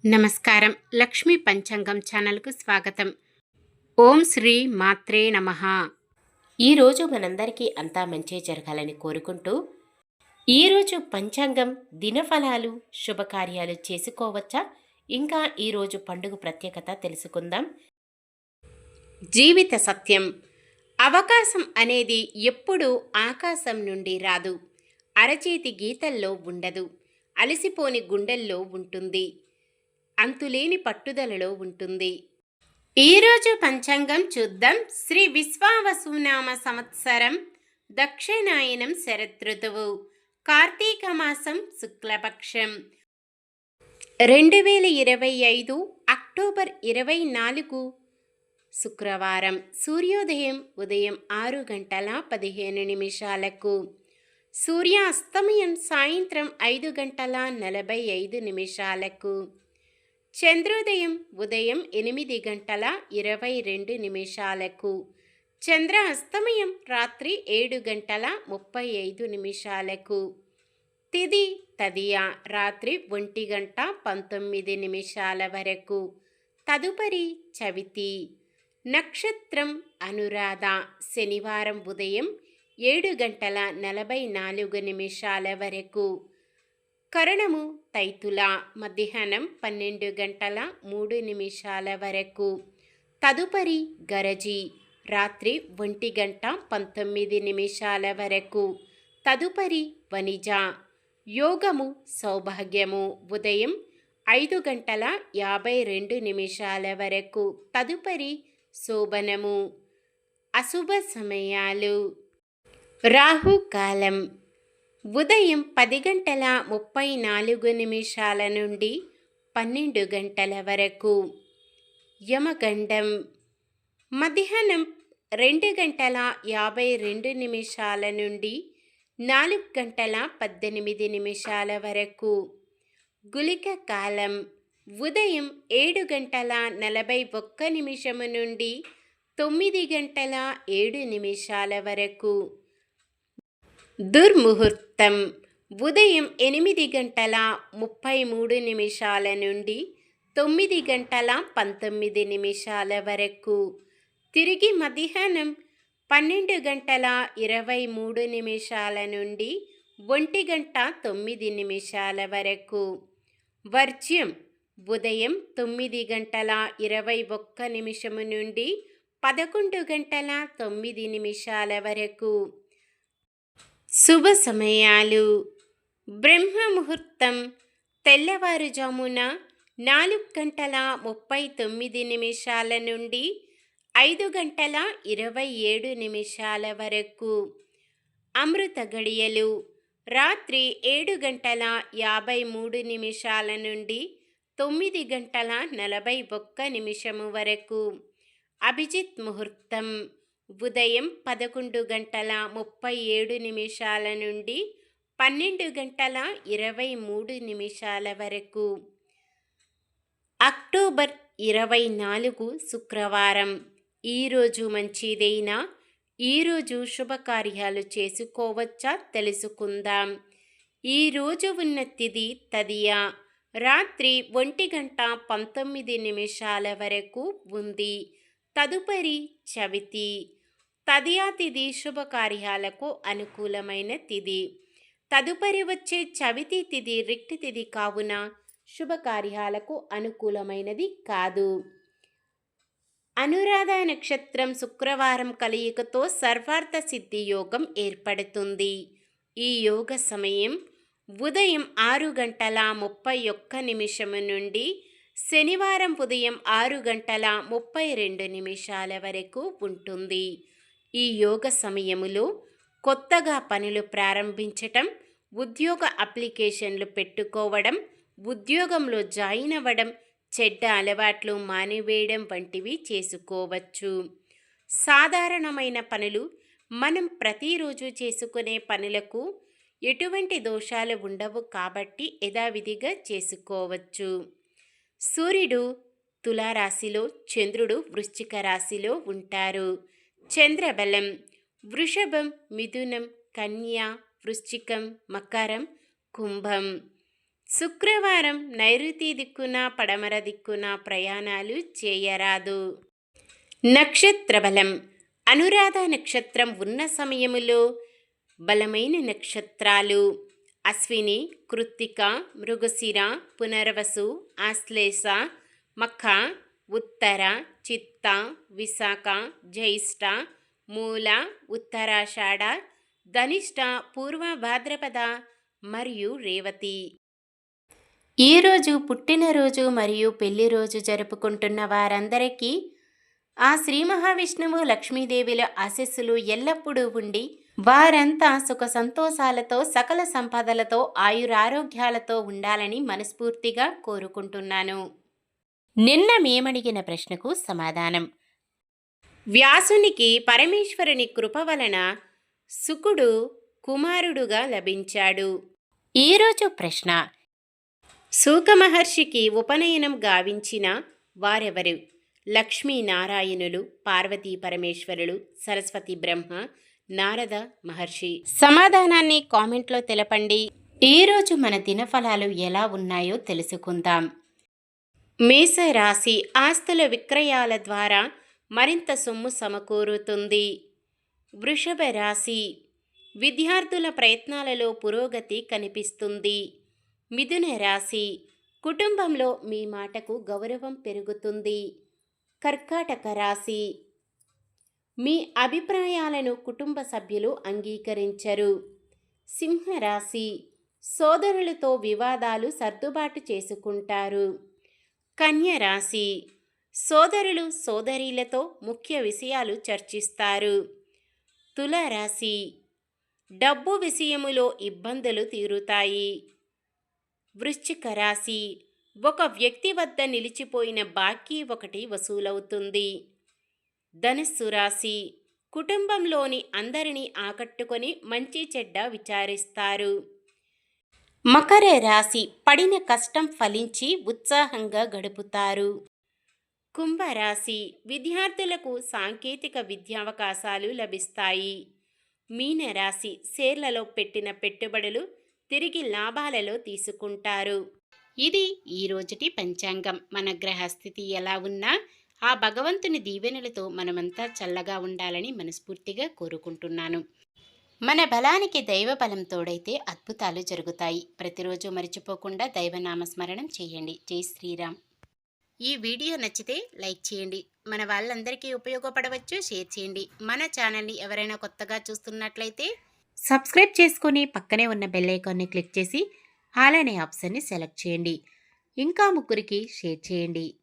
నమస్కారం. లక్ష్మీ పంచాంగం ఛానల్కు స్వాగతం. ఓం శ్రీ మాత్రే నమః. ఈరోజు మనందరికీ అంతా మంచి జరగాలని కోరుకుంటూ, ఈరోజు పంచాంగం దినఫలాలు శుభకార్యాలు చేసుకోవచ్చా, ఇంకా ఈరోజు పండుగ ప్రత్యేకత తెలుసుకుందాం. జీవిత సత్యం. అవకాశం అనేది ఎప్పుడూ ఆకాశం నుండి రాదు. అరచేతి గీతల్లో ఉండదు. అలసిపోని గుండెల్లో ఉంటుంది. అంతులేని పట్టుదలలో ఉంటుంది. ఈరోజు పంచాంగం చూద్దాం. శ్రీ విశ్వావసునామ సంవత్సరం, దక్షిణాయనం శరదృతువు, కార్తీక మాసం, శుక్లపక్షం, 2025 అక్టోబర్ 24 శుక్రవారం. సూర్యోదయం ఉదయం 6:15 సూర్యాస్తమయం సాయంత్రం 5:45. చంద్రోదయం ఉదయం 8:22. చంద్ర అస్తమయం రాత్రి 7:35. తిథి తదియ రాత్రి 1:19 వరకు. తదుపరి చవితి. నక్షత్రం అనురాధ. శనివారం ఉదయం 7:44 వరకు. కరణము తైతుల. మధ్యాహ్నం 12:03 వరకు. తదుపరి గరజి. రాత్రి 1:19 వరకు. తదుపరి వనిజ. యోగము సౌభాగ్యము. ఉదయం 5:52 వరకు. తదుపరి శోభనము. అశుభ సమయాలు. రాహుకాలం ఉదయం 10:34 నుండి 12 గంటల వరకు. యమగండం మధ్యాహ్నం 2:52 నుండి 4:18 వరకు. గుళిక కాలం ఉదయం 7:41 నుండి 9:07 వరకు. దుర్ముహూర్తం ఉదయం 8:33 నుండి 9:19 వరకు. తిరిగి మధ్యాహ్నం 12:23 నుండి 1:09 వరకు. వర్జ్యం ఉదయం 9:21 నుండి 11:09 వరకు. శుభ సమయాలు. బ్రహ్మ ముహూర్తం తెల్లవారుజామున 4:39 నుండి 5:27 వరకు. అమృత గడియలు రాత్రి 7:53 నుండి 9:41 వరకు. అభిజిత్ ముహూర్తం ఉదయం 11:37 నుండి 12:23 వరకు. అక్టోబర్ 24 శుక్రవారం. ఈరోజు మంచిదైనా ఈరోజు శుభకార్యాలు చేసుకోవచ్చా తెలుసుకుందాం. ఈరోజు ఉన్న తిథి తదియ. రాత్రి 1:19 వరకు ఉంది. తదుపరి చవితి. తదియా తిథి శుభకార్యాలకు అనుకూలమైన తిథి. తదుపరి వచ్చే చవితి తిథి రిక్తి తిథి కావున శుభకార్యాలకు అనుకూలమైనది కాదు. అనురాధ నక్షత్రం శుక్రవారం కలయికతో సర్వార్థ సిద్ధి యోగం ఏర్పడుతుంది. ఈ యోగ సమయం ఉదయం 6:31 నుండి శనివారం ఉదయం 6:32 వరకు ఉంటుంది. ఈ యోగ సమయములో కొత్తగా పనులు ప్రారంభించటం, ఉద్యోగ అప్లికేషన్లు పెట్టుకోవడం, ఉద్యోగంలో జాయిన్ అవ్వడం, చెడ్డ అలవాట్లు మానివేయడం వంటివి చేసుకోవచ్చు. సాధారణమైన పనులు మనం ప్రతిరోజు చేసుకునే పనులకు ఎటువంటి దోషాలు ఉండవు కాబట్టి యథావిధిగా చేసుకోవచ్చు. సూర్యుడు తులారాశిలో, చంద్రుడు వృశ్చిక రాశిలో ఉంటారు. చంద్రబలం వృషభం, మిథునం, కన్య, వృశ్చికం, మకరం, కుంభం. శుక్రవారం నైరుతి దిక్కున పడమర దిక్కున ప్రయాణాలు చేయరాదు. నక్షత్ర బలం. అనురాధ నక్షత్రం ఉన్న సమయములో బలమైన నక్షత్రాలు అశ్విని, కృత్తిక, మృగశిర, పునర్వసు, ఆశ్లేష, మఖ, ఉత్తర, చిత్త, విశాఖ, జ్యేష్ఠ, మూల, ఉత్తరాషాఢ, ధనిష్ట, పూర్వ భాద్రపద మరియు రేవతి. ఈరోజు పుట్టినరోజు మరియు పెళ్లి రోజు జరుపుకుంటున్న వారందరికీ ఆ శ్రీ మహావిష్ణువు లక్ష్మీదేవిల ఆశీస్సులు ఎల్లప్పుడూ ఉండి వారంతా సుఖ సంతోషాలతో సకల సంపదలతో ఆయురారోగ్యాలతో ఉండాలని మనస్ఫూర్తిగా కోరుకుంటున్నాను. నిన్న మేమడిగిన ప్రశ్నకు సమాధానం. వ్యాసునికి పరమేశ్వరుని కృప వలన శుకుడు కుమారుడుగా లభించాడు. ఈరోజు ప్రశ్న. శూక మహర్షికి ఉపనయనం గావించిన వారెవరు? లక్ష్మీనారాయణులు, పార్వతీ పరమేశ్వరులు, సరస్వతి బ్రహ్మ, నారద మహర్షి. సమాధానాన్ని కామెంట్లో తెలపండి. ఈరోజు మన దినఫలాలు ఎలా ఉన్నాయో తెలుసుకుందాం. మేషరాశి. ఆస్తుల విక్రయాల ద్వారా మరింత సొమ్ము సమకూరుతుంది. వృషభ రాశి. విద్యార్థుల ప్రయత్నాలలో పురోగతి కనిపిస్తుంది. మిథున రాశి. కుటుంబంలో మీ మాటకు గౌరవం పెరుగుతుంది. కర్కాటక రాశి. మీ అభిప్రాయాలను కుటుంబ సభ్యులు అంగీకరించరు. సింహరాశి. సోదరులతో వివాదాలు సర్దుబాటు చేసుకుంటారు. కన్య రాశి. సోదరులు సోదరీలతో ముఖ్య విషయాలు చర్చిస్తారు. తులారాశి. డబ్బు విషయములో ఇబ్బందులు తీరుతాయి. వృశ్చిక రాశి. ఒక వ్యక్తి వద్ద నిలిచిపోయిన బాకీ ఒకటి వసూలవుతుంది. ధనుస్సు రాశి. కుటుంబంలోని అందరినీ ఆకట్టుకొని మంచి చెడ్డ విచారిస్తారు. మకర రాశి. పడిన కష్టం ఫలించి ఉత్సాహంగా గడుపుతారు. కుంభరాశి. విద్యార్థులకు సాంకేతిక విద్యావకాశాలు లభిస్తాయి. మీనరాశి. షేర్లలో పెట్టిన పెట్టుబడులు తిరిగి లాభాలలో తీసుకుంటారు. ఇది ఈ రోజుటి పంచాంగం. మన గ్రహస్థితి ఎలా ఉన్నా ఆ భగవంతుని దీవెనలతో మనమంతా చల్లగా ఉండాలని మనస్ఫూర్తిగా కోరుకుంటున్నాను. మన బలానికి దైవ బలం తోడైతే అద్భుతాలు జరుగుతాయి. ప్రతిరోజు మర్చిపోకుండా దైవనామస్మరణం చేయండి. జై శ్రీరామ్. ఈ వీడియో నచ్చితే లైక్ చేయండి. మన వాళ్ళందరికీ ఉపయోగపడవచ్చు. షేర్ చేయండి. మన ఛానల్ని ఎవరైనా కొత్తగా చూస్తున్నట్లయితే సబ్స్క్రైబ్ చేసుకొని పక్కనే ఉన్న బెల్ ఐకాన్ని క్లిక్ చేసి ఆల్ అనే ఆప్షన్ని సెలెక్ట్ చేయండి. ఇంకా ముగ్గురికి షేర్ చేయండి.